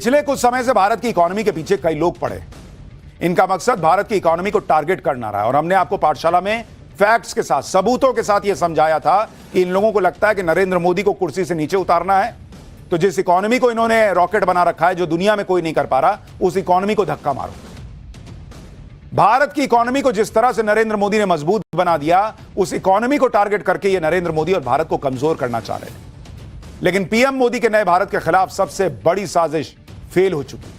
पिछले कुछ समय से भारत की इकोनॉमी के पीछे कई लोग पड़े। इनका मकसद भारत की इकोनॉमी को टारगेट करना रहा है और हमने आपको पाठशाला में फैक्ट्स के साथ, सबूतों के साथ यह समझाया था कि इन लोगों को लगता है कि नरेंद्र मोदी को कुर्सी से नीचे उतारना है, तो जिस इकोनॉमी को इन्होंने रॉकेट बना रखा है, जो दुनिया में कोई नहीं कर पा रहा, उस इकोनॉमी को धक्का मारो। भारत की इकोनॉमी को जिस तरह से नरेंद्र मोदी ने मजबूत बना दिया, उस इकोनॉमी को टारगेट करके ये नरेंद्र मोदी और भारत को कमजोर करना चाह रहे थे। लेकिन पीएम मोदी के नए भारत के खिलाफ सबसे बड़ी साजिश फेल हो चुकी।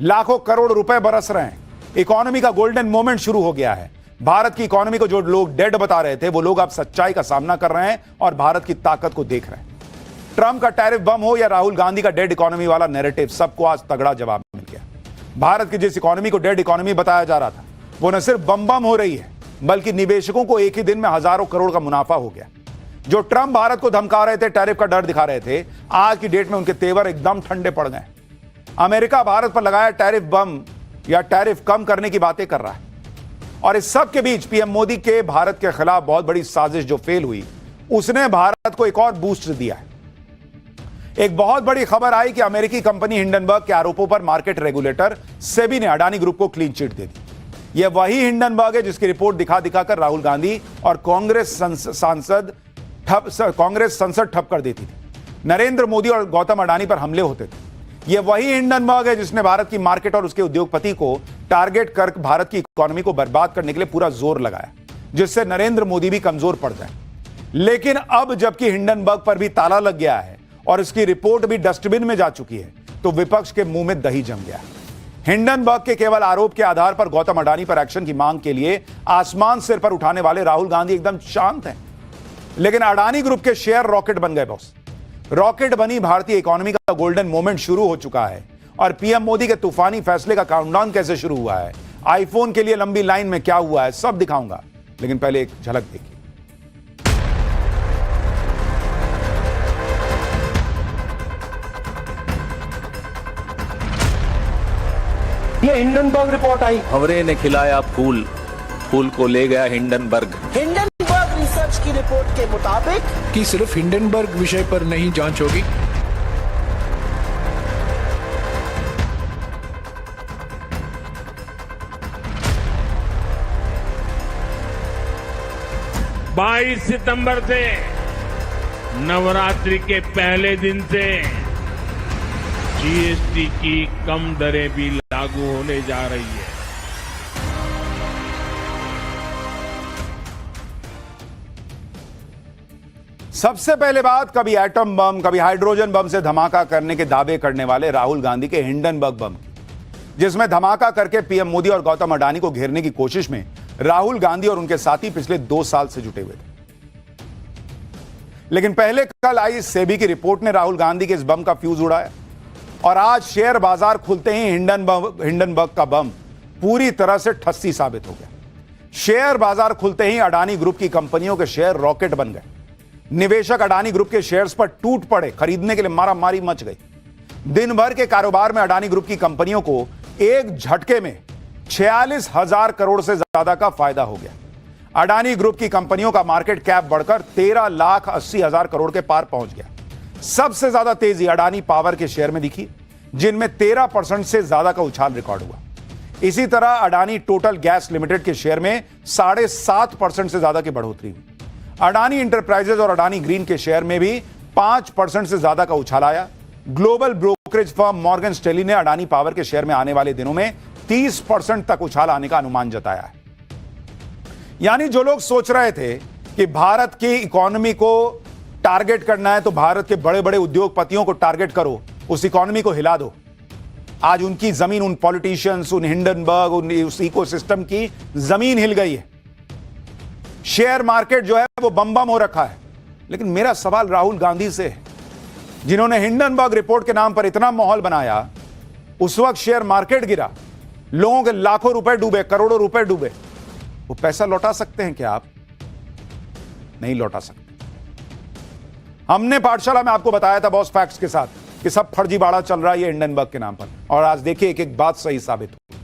लाखों करोड़ रुपए बरस रहे हैं, इकोनॉमी का गोल्डन मोमेंट शुरू हो गया है। भारत की इकोनॉमी को जो लोग डेड बता रहे थे, वो लोग अब सच्चाई का सामना कर रहे हैं और भारत की ताकत को देख रहे हैं। ट्रंप का टैरिफ बम हो या राहुल गांधी का डेड इकोनॉमी वाला नैरेटिव, सबको आज तगड़ा जवाब मिल गया। भारत की जिस इकोनॉमी को डेड इकोनॉमी बताया जा रहा था, वो न सिर्फ बम हो रही है, बल्कि निवेशकों को एक ही दिन में हजारों करोड़ का मुनाफा हो गया। जो ट्रंप भारत को धमका रहे थे, टैरिफ का डर दिखा रहे थे, आज की डेट में उनके तेवर एकदम ठंडे पड़ गए। अमेरिका भारत पर लगाया टैरिफ बम या टैरिफ कम करने की बातें कर रहा है। और इस सब के बीच पीएम मोदी के भारत के खिलाफ बहुत बड़ी साजिश जो फेल हुई, उसने भारत को एक और बूस्ट दिया है। एक बहुत बड़ी खबर आई कि अमेरिकी कंपनी हिंडनबर्ग के आरोपों पर मार्केट रेगुलेटर सेबी ने अडानी ग्रुप को क्लीन चिट दे दी। यह वही हिंडनबर्ग है जिसकी रिपोर्ट दिखा दिखाकर राहुल गांधी और कांग्रेस संसद ठप कर देती थी। नरेंद्र मोदी और गौतम अडानी पर हमले होते थे। यह वही हिंडनबर्ग है जिसने भारत की मार्केट और उसके उद्योगपति को टारगेट कर भारत की इकोनॉमी को बर्बाद करने के लिए पूरा जोर लगाया, जिससे नरेंद्र मोदी भी कमजोर पड़ जाए। लेकिन अब जबकि हिंडनबर्ग पर भी ताला लग गया है और इसकी रिपोर्ट भी डस्टबिन में जा चुकी है, तो विपक्ष के मुंह में दही जम गया। हिंडनबर्ग के केवल आरोप के आधार पर गौतम अडानी पर एक्शन की मांग के लिए आसमान सिर पर उठाने वाले राहुल गांधी एकदम शांत हैं। लेकिन अडानी ग्रुप के शेयर रॉकेट बन गए बॉस। रॉकेट बनी भारतीय इकोनॉमी का गोल्डन मोमेंट शुरू हो चुका है। और पीएम मोदी के तूफानी फैसले का काउंटडाउन कैसे शुरू हुआ है, आईफोन के लिए लंबी लाइन में क्या हुआ है, सब दिखाऊंगा। लेकिन पहले एक झलक देखिए। ये हिंडनबर्ग रिपोर्ट आई। भंवरे ने खिलाया फूल, फूल को ले गया हिंडनबर्ग। हिंडनबर्ग रिसर्च की रिपोर्ट के मुताबिक कि सिर्फ हिंडनबर्ग विषय पर नहीं जांच होगी। बाईस सितंबर से नवरात्रि के पहले दिन से जीएसटी की कम दरें भी लागू होने जा रही है। सबसे पहले बात, कभी एटम बम, कभी हाइड्रोजन बम से धमाका करने के दावे करने वाले राहुल गांधी के हिंडनबर्ग बम की, जिसमें धमाका करके पीएम मोदी और गौतम अडानी को घेरने की कोशिश में राहुल गांधी और उनके साथी पिछले 2 साल से जुटे हुए थे। लेकिन पहले कल आई सेबी की रिपोर्ट ने राहुल गांधी के इस बम का फ्यूज उड़ाया और आज शेयर बाजार खुलते ही हिंडनबर्ग का बम पूरी तरह से ठस्सी साबित हो गया। शेयर बाजार खुलते ही अडानी ग्रुप की कंपनियों के शेयर रॉकेट बन गए। निवेशक अडानी ग्रुप के शेयर्स पर टूट पड़े, खरीदने के लिए मारामारी मच गई। दिन भर के कारोबार में अडानी ग्रुप की कंपनियों को एक झटके में 46,000 करोड़ से ज्यादा का फायदा हो गया। अडानी ग्रुप की कंपनियों का मार्केट कैप बढ़कर 13,80,000 करोड़ के पार पहुंच गया। सबसे ज्यादा तेजी अडानी पावर के शेयर में दिखी, जिनमें 13% से ज्यादा का उछाल रिकॉर्ड हुआ। इसी तरह अडानी टोटल गैस लिमिटेड के शेयर में 7.5% से ज्यादा की बढ़ोतरी हुई। अडानी इंटरप्राइजेज और अडानी ग्रीन के शेयर में भी 5% से ज्यादा का उछाल आया। Global brokerage firm Morgan Stanley ने अडानी पावर के शेयर में आने वाले दिनों में 30% तक उछाल आने का अनुमान जताया है। यानी जो लोग सोच रहे थे कि भारत की इकोनॉमी को टारगेट करना है तो भारत के बड़े बड़े उद्योगपतियों को टारगेट करो, उस इकोनॉमी को हिला दो, आज उनकी जमीन, उन पॉलिटिशियंस, उन हिंडनबर्ग, उस इकोसिस्टम की जमीन हिल गई है। शेयर मार्केट जो है वो बम हो रखा है। लेकिन मेरा सवाल राहुल गांधी से है, जिन्होंने हिंडनबर्ग रिपोर्ट के नाम पर इतना माहौल बनाया, उस वक्त शेयर मार्केट गिरा, लोगों के लाखों रुपए डूबे, करोड़ों रुपए डूबे। वो पैसा लौटा सकते हैं क्या आप? नहीं लौटा सकते। हमने पाठशाला में आपको बताया था बॉस फैक्ट्स के साथ कि सब फर्जीवाड़ा चल रहा है ये हिंडनबर्ग के नाम पर, और आज देखिए एक एक बात सही साबित हुई।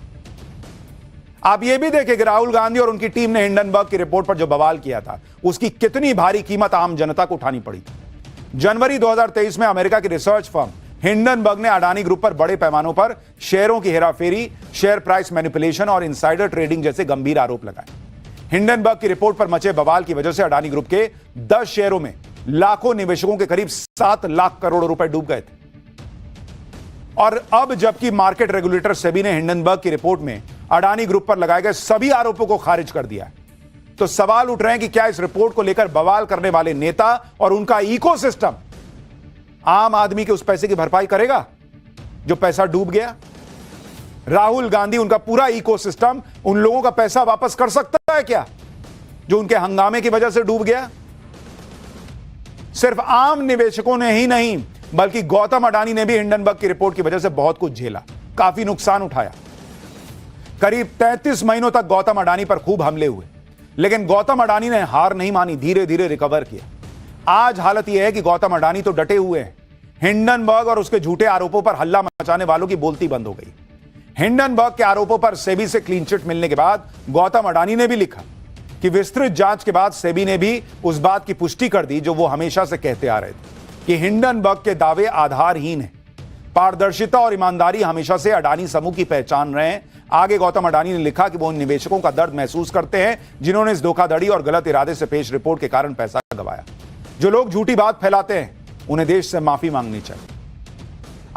आप ये भी देखें कि राहुल गांधी और उनकी टीम ने हिंडनबर्ग की रिपोर्ट पर जो बवाल किया था, उसकी कितनी भारी कीमत आम जनता को उठानी पड़ी थी। जनवरी 2023 में अमेरिका की रिसर्च फर्म हिंडनबर्ग ने अडानी ग्रुप पर बड़े पैमानों पर शेयरों की हेराफेरी, शेयर प्राइस मैनिपुलेशन और इनसाइडर ट्रेडिंग जैसे गंभीर आरोप लगाए। हिंडनबर्ग की रिपोर्ट पर मचे बवाल की वजह से अडानी ग्रुप के 10 शेयरों में लाखों निवेशकों के करीब 7 लाख करोड़ रुपए डूब गए थे। और अब जबकि मार्केट रेगुलेटर सेबी ने हिंडनबर्ग की रिपोर्ट में अडानी ग्रुप पर लगाए गए सभी आरोपों को खारिज कर दिया है, तो सवाल उठ रहे हैं कि क्या इस रिपोर्ट को लेकर बवाल करने वाले नेता और उनका इकोसिस्टम आम आदमी के उस पैसे की भरपाई करेगा जो पैसा डूब गया? राहुल गांधी, उनका पूरा इकोसिस्टम उन लोगों का पैसा वापस कर सकता है क्या जो उनके हंगामे की वजह से डूब गया? सिर्फ आम निवेशकों ने ही नहीं बल्कि गौतम अडानी ने भी हिंडनबर्ग की रिपोर्ट की वजह से बहुत कुछ झेला, काफी नुकसान उठाया। करीब 33 महीनों तक गौतम अडानी पर खूब हमले हुए, लेकिन गौतम अडानी ने हार नहीं मानी, धीरे धीरे रिकवर किया। आज हालत यह है कि गौतम अडानी तो डटे हुए हैं। हिंडनबर्ग और उसके झूठे आरोपों पर हल्ला मचाने वालों की बोलती बंद हो गई। हिंडनबर्ग के आरोपों पर सेबी से क्लीन चिट मिलने के बाद गौतम अडानी ने भी लिखा कि विस्तृत जांच के बाद सेबी ने भी उस बात की पुष्टि कर दी जो वो हमेशा से कहते आ रहे थे कि हिंडनबर्ग के दावे आधारहीन हैं। पारदर्शिता और ईमानदारी हमेशा से अडानी समूह की पहचान रहे हैं। आगे गौतम अडानी ने लिखा कि वो उन निवेशकों का दर्द महसूस करते हैं जिन्होंने इस धोखाधड़ी और गलत इरादे से पेश रिपोर्ट के कारण पैसा गंवाया। जो लोग झूठी बात फैलाते हैं उन्हें देश से माफी मांगनी चाहिए।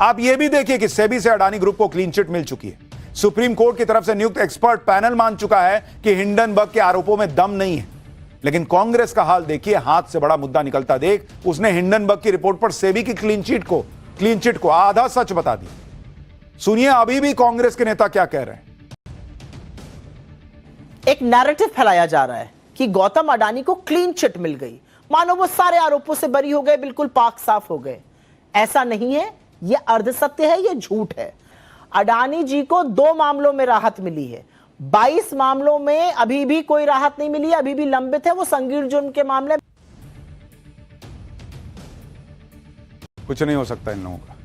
आप यह भी देखिए कि सेबी से अडानी ग्रुप को क्लीन चिट मिल चुकी है। सुप्रीम कोर्ट की तरफ से नियुक्त एक्सपर्ट पैनल मान चुका है कि हिंडनबर्ग के आरोपों में दम नहीं है। लेकिन कांग्रेस का हाल देखिए, हाथ से बड़ा मुद्दा निकलता देख उसने हिंडनबर्ग की रिपोर्ट पर सेबी की क्लीन चिट को आधा सच बता दिया। सुनिए अभी भी कांग्रेस के नेता क्या कह रहे हैं। एक नैरेटिव फैलाया जा रहा है कि गौतम अडानी को क्लीन चिट मिल गई, मानो वो सारे आरोपों से बरी हो गए, बिल्कुल पाक साफ हो गए। ऐसा नहीं है, ये अर्धसत्य है, ये झूठ है। अडानी जी को 2 मामलों में राहत मिली है, 22 मामलों में अभी भी कोई राहत नहीं मिली है, अभी भी लंबित है वो संगीन जुर्म के मामले। कुछ नहीं हो सकता इन लोगों का।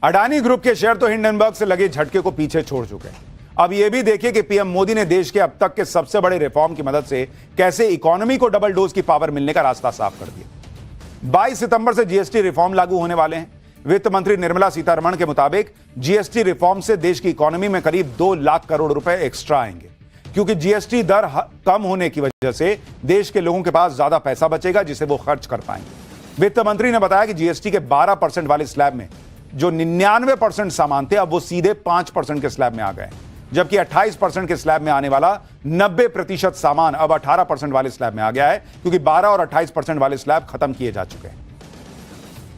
अडानी ग्रुप के शेयर तो हिंडनबर्ग से लगे झटके को पीछे छोड़ चुके हैं। अब यह भी देखिए कि पीएम मोदी ने देश के अब तक के सबसे बड़े रिफॉर्म की मदद से कैसे इकोनॉमी को डबल डोज की पावर मिलने का रास्ता साफ कर दिया। 22 सितंबर से जीएसटी रिफॉर्म लागू होने वाले हैं। वित्त मंत्री निर्मला सीतारमण के मुताबिक जीएसटी रिफॉर्म से देश की इकोनॉमी में करीब 2 लाख करोड़ रुपए एक्स्ट्रा आएंगे, क्योंकि जीएसटी दर कम होने की वजह से देश के लोगों के पास ज्यादा पैसा बचेगा जिसे वो खर्च कर पाएंगे। वित्त मंत्री ने बताया कि जीएसटी के 12% वाले स्लैब में जो 99% सामान थे अब वो सीधे 5% के स्लैब में आ गए, जबकि 28% के स्लैब में आने वाला 90% सामान अब 18% वाले स्लैब में आ गया है, क्योंकि 12 और 28% वाले स्लैब खत्म किए जा चुके हैं।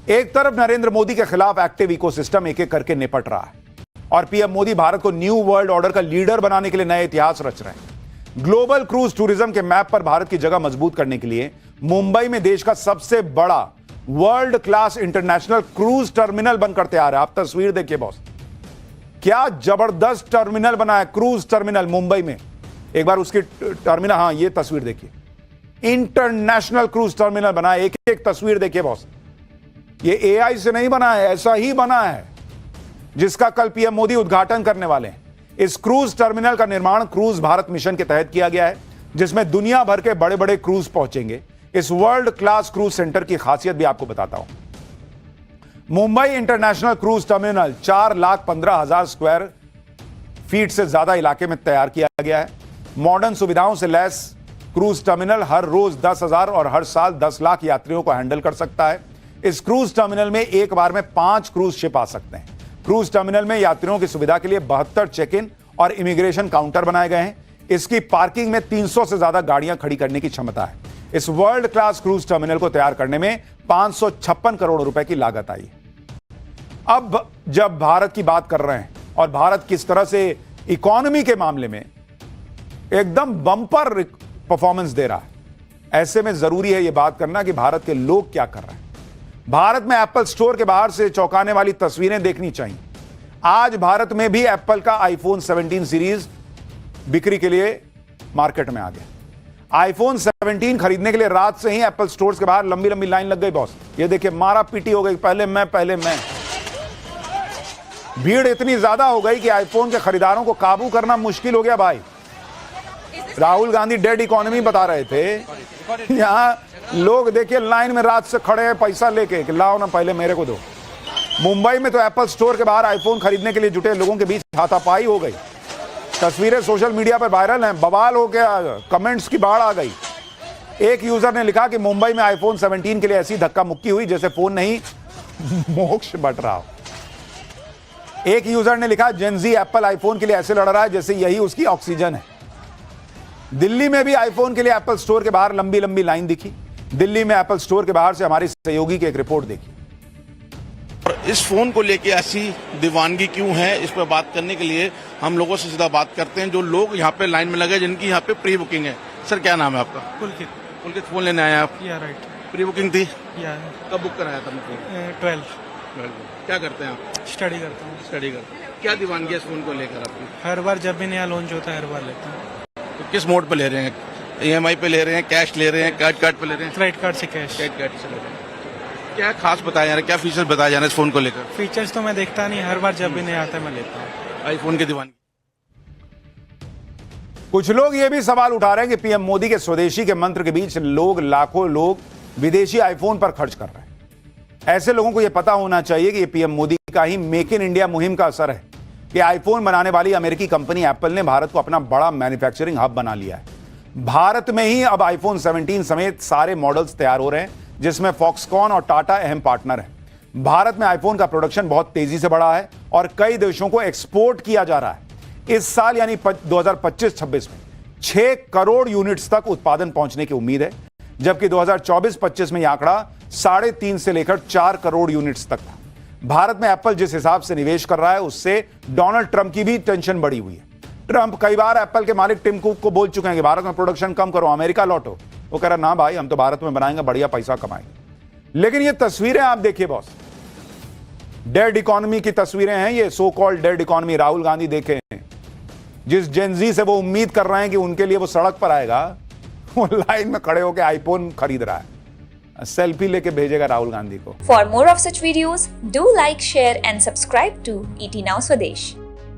एक तरफ नरेंद्र मोदी के खिलाफ एक्टिव इकोसिस्टम एक एक करके निपट रहा है और पीएम मोदी भारत को न्यू वर्ल्ड ऑर्डर का लीडर बनाने के लिए नए इतिहास रच रहे हैं। ग्लोबल क्रूज टूरिज्म के मैप पर भारत की जगह मजबूत करने के लिए मुंबई में देश का सबसे बड़ा world class international cruise terminal बनकर तैयार है। आप तस्वीर देखिए बॉस, क्या जबरदस्त टर्मिनल बना है, क्रूज टर्मिनल मुंबई में। एक बार उसकी टर्मिनल, हाँ ये तस्वीर देखिए, इंटरनेशनल क्रूज टर्मिनल बना है। एक एक तस्वीर देखिए बॉस, ये एआई से नहीं बना है, ऐसा ही बना है, जिसका कल पीएम मोदी उद्घाटन करने वाले हैं। इस क्रूज टर्मिनल का निर्माण क्रूज भारत मिशन के तहत किया गया है, जिसमें दुनिया भर के बड़े बड़े क्रूज पहुंचेंगे। इस वर्ल्ड क्लास क्रूज सेंटर की खासियत भी आपको बताता हूं। Mumbai international cruise terminal 4,15,000 square feet से ज्यादा इलाके में तैयार किया गया है। मॉडर्न सुविधाओं से लैस क्रूज टर्मिनल हर रोज 10,000 और हर साल 10 लाख यात्रियों को हैंडल कर सकता है। इस क्रूज टर्मिनल में एक बार में 5 क्रूज शिप आ सकते हैं। क्रूज टर्मिनल में यात्रियों की सुविधा के लिए 72 चेक इन और इमिग्रेशन काउंटर बनाए गए हैं। इसकी पार्किंग में 300 से ज्यादा गाड़ियां खड़ी करने की क्षमता है। इस वर्ल्ड क्लास क्रूज टर्मिनल को तैयार करने में 556 करोड़ रुपए की लागत आई। अब जब भारत की बात कर रहे हैं और भारत किस तरह से इकोनॉमी के मामले में एकदम बम्पर परफॉर्मेंस दे रहा है, ऐसे में जरूरी है यह बात करना कि भारत के लोग क्या कर रहे हैं। भारत में एप्पल स्टोर के बाहर से चौंकाने वाली तस्वीरें देखनी चाहिए। आज भारत में भी एप्पल का आईफोन 17 सीरीज बिक्री के लिए मार्केट में आ गया। आईफोन 17 खरीदने के लिए रात से ही एप्पल स्टोर्स के बाहर लंबी लंबी लाइन लग गई बॉस। ये देखिए, मारा पीटी हो गई, पहले मैं। भीड़ इतनी ज्यादा हो गई कि आईफोन के खरीदारों को काबू करना मुश्किल हो गया भाई। राहुल गांधी डेड इकोनॉमी बता रहे थे, यहां लोग देखिए लाइन में रात से खड़े हैं पैसा लेके कि लाओ ना, पहले मेरे को दो। मुंबई में तो एप्पल स्टोर के बाहर आईफोन खरीदने के लिए जुटे लोगों के बीच हाथापाई हो गई। तस्वीरें सोशल मीडिया पर वायरल हैं, बवाल हो गया, कमेंट्स की बाढ़ आ गई। एक यूजर ने लिखा कि मुंबई में आईफोन 17 के लिए ऐसी धक्का मुक्की हुई जैसे फोन नहीं मोक्ष बट रहा हो। एक यूजर ने लिखा जेनजी एप्पल आईफोन के लिए ऐसे लड़ रहा है जैसे यही उसकी ऑक्सीजन है। दिल्ली में भी आईफोन के लिए एप्पल स्टोर के बाहर लंबी लंबी लाइन दिखी। दिल्ली में एप्पल स्टोर के बाहर से हमारी सहयोगी की एक रिपोर्ट देखी। और इस फोन को लेके ऐसी दीवानगी क्यों है, इस पर बात करने के लिए हम लोगों से सीधा बात करते हैं जो लोग यहाँ पे लाइन में लगे, जिनकी यहाँ पे प्री बुकिंग है। सर क्या नाम है आपका? पुलकित फोन लेने आए आप? या राइट प्री बुकिंग थी? या कब बुक कराया था? 12 क्या करते हैं आप? स्टडी करता हूँ। स्टडी करते हैं। क्या दीवानगी है इस फोन को लेकर आपकी? हर बार जब भी नया लॉन्च होता है हर बार लेता हूँ। तो किस मोड पे ले रहे हैं? EMI पे ले रहे हैं, कैश ले रहे हैं, क्रेडिट कार्ड पे ले रहे हैं? क्रेडिट कार्ड से कैश। क्रेडिट कार्ड से ले रहे हैं। क्या खास बताया जा रहा है, क्या फीचर्स बताया जा रहा है इस फोन को लेकर? फीचर्स तो मैं देखता नहीं, हर बार जब भी नया आता है मैं लेता हूँ। आईफोन की दीवानगी। कुछ लोग यह भी सवाल उठा रहे हैं कि पीएम मोदी के स्वदेशी के मंत्र के बीच लाखों लोग विदेशी आईफोन पर खर्च कर रहे हैं। ऐसे लोगों को यह पता होना चाहिए कि यह पीएम मोदी का ही मेक इन इंडिया मुहिम का असर है कि आईफोन बनाने वाली अमेरिकी कंपनी एप्पल ने भारत को अपना बड़ा मैन्युफैक्चरिंग हब बना लिया है। भारत में ही अब आईफोन 17 समेत सारे मॉडल्स तैयार हो रहे हैं, जिसमें फॉक्सकॉन और टाटा अहम पार्टनर हैं। भारत में आईफोन का प्रोडक्शन बहुत तेजी से बढ़ा है और कई देशों को एक्सपोर्ट किया जा रहा है। इस साल यानी 2025-26 में 6 करोड़ यूनिट्स तक उत्पादन पहुंचने की उम्मीद है, जबकि 2024-25 में यह आंकड़ा 3.5 से लेकर 4 करोड़ यूनिट्स तक था। भारत में एप्पल जिस हिसाब से निवेश कर रहा है, उससे डोनाल्ड ट्रंप की भी टेंशन बढ़ी हुई है। ट्रंप कई बार एप्पल के मालिक टिम कुक को बोल चुके हैं कि भारत में प्रोडक्शन कम करो, अमेरिका लौटो। वो कह रहा ना भाई, हम तो भारत में बनाएंगे, बढ़िया पैसा कमाएंगे। लेकिन ये तस्वीरें आप देखिए बॉस, डेड इकोनॉमी की तस्वीरें हैं ये, so called dead economy. Rahul Gandhi देखे जिस जेनजी से वो उम्मीद कर रहे हैं कि उनके लिए वो सड़क पर आएगा, वो लाइन में खड़े होकर आईफोन खरीद रहा है, सेल्फी लेके भेजेगा राहुल गांधी को। For more of such videos, do like, share and subscribe to ET Now Swadesh.